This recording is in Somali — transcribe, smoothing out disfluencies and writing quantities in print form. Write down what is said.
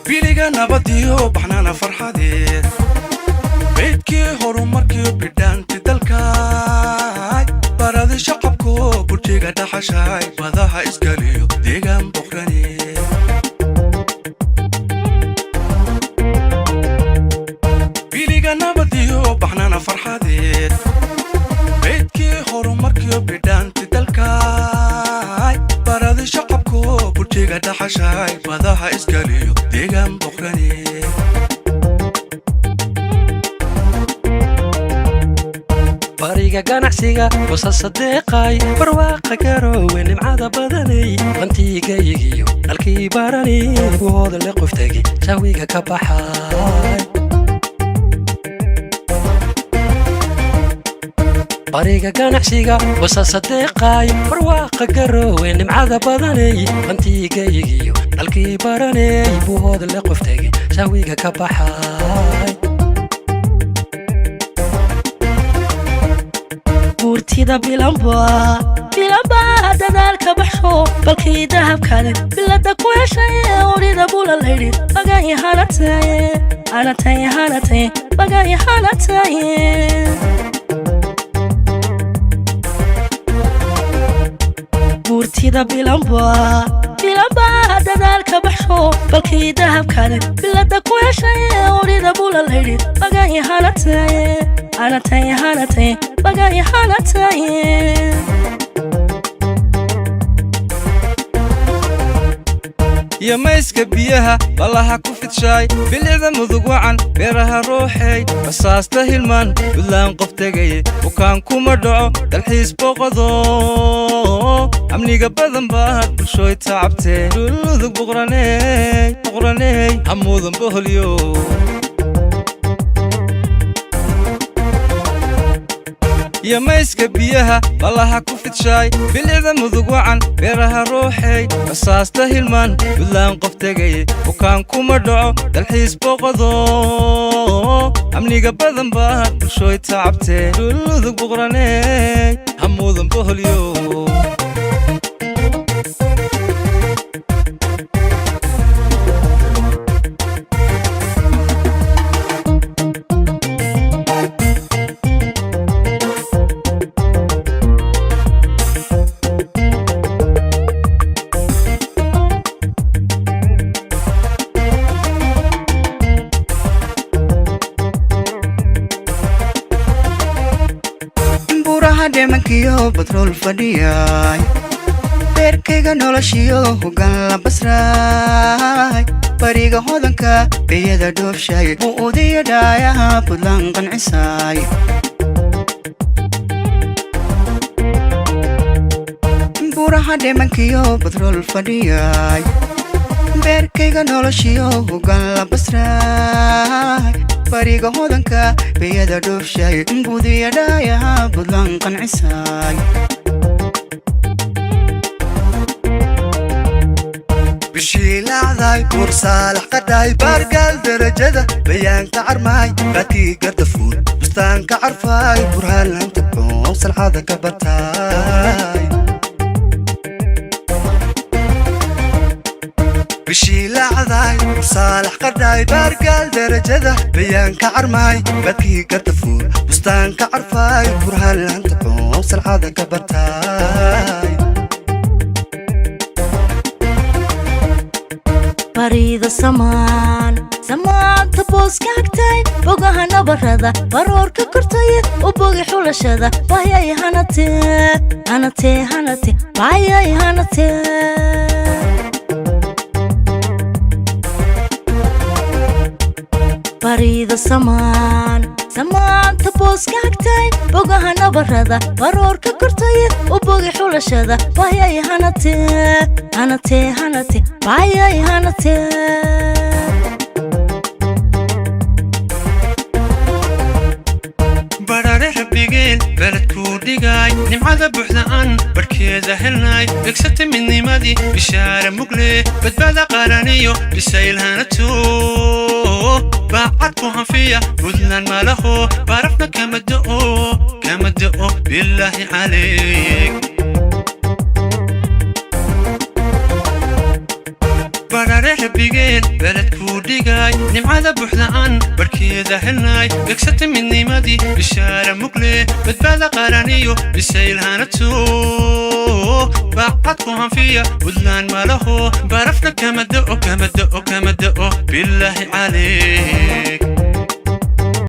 بيليغا نبديو بحنانا فرحادي بيتكي هورو مركيو بدانتي دالكاي بارادي شقبكو برجيغا دحشاي باداها اسكاليو ديغان بوخراني بيليغا نبديو بحنانا فرحادي بيتكي هورو مركيو بدانتي دالكاي بارادي شقبكو برجيغا دحشاي باداها اسكاليو ديغان بوخراني bariga ganacsiga wasa sadeeqay barwaaqa garowe nimcada badanay qantigayigiyo halkii barani wada la qoftagi jawiga ka baxay bariga ganacsiga wasa sadeeqay barwaaqa garowe nimcada badanay qantigayigiyo halkii barani wada la qoftagi jawiga ka baxay ورتيدا بلامبا دادالك بحشو بالكي دهب كان بلادك ويشاي وريدا بولا الليلي بقاي هانتاي بقاي هانتاي ورتيدا بلامبا دادالك بحشو بالكي دهب كان بلادك ويشاي وريدا بولا الليلي بقاي هانتاي بقاي هانتاي يا مايسك بيها والله كفت شاي بالعذا مذوق وعن بيرها روحي بساس تهلمان بالله انقفتقي وكان كومردعو دالحيس بوقضو عمني قبضن باهد بشوي تعبتي لذوق بغراني عموذن بهليو يا مايسك بيها والله كفت شاي بالعذا مذوق وعن بيرها روحي بساس تهلمان بالله انقفتقي وكان كومردعو دالحيس بوقضو عمني قبضن باهد بشوي تعبتي لذوق بغراني عموذن بهليو demankiyo batrol fadhiyay beerkayga noloshiyo hogaan la basray bariga hodanka biyada dhoofshay buu udiya dhaayaha budlaan qancisay buraha demankiyo batrol fadhiyay beerkayga noloshiyo hogaan la basray bariga hodanka biyada dhoofshay buudiya dhaayaha budlaan qancisay bishii lacday mursaalax qadhay baargaal darajada bayaanka carmaay baadkii gardafuul bustaanka carfaay burhaan lanta boon salxada ka batay bishii lacday mursaalax qadhay baargaal darajada bayaanka carmaay baadkii gardafuul bustaanka carfaay burhaan lanta boon salxada ka batay barida samaan taboska hagtay bogaha nabarada baroorka kortay u bogi xulashada baayay hanate baayay hanate barida samaan taboska hagtay bogaha nabarada baroorka kortay u bogi xulashada baayay hanate baayay hanate barare habigeen baladku dhigay nimcada buuxdaan barkeeda helnay egsata midnimadii bishaara mugle badbaada qaraniyo bisaylhanato baacad ku hanfiya budlan malaho barafna kama da'o bilaahi calayk barare habigeen دقين بلد كوديقاي نمعذا بحذان بركيذا هناي قكست مني مادي بالشارع مقلي بتبادى قرانيو بالسيل هانتو بعدكم فيا ودلان ما له بعرفنا كما دقو بالله عليك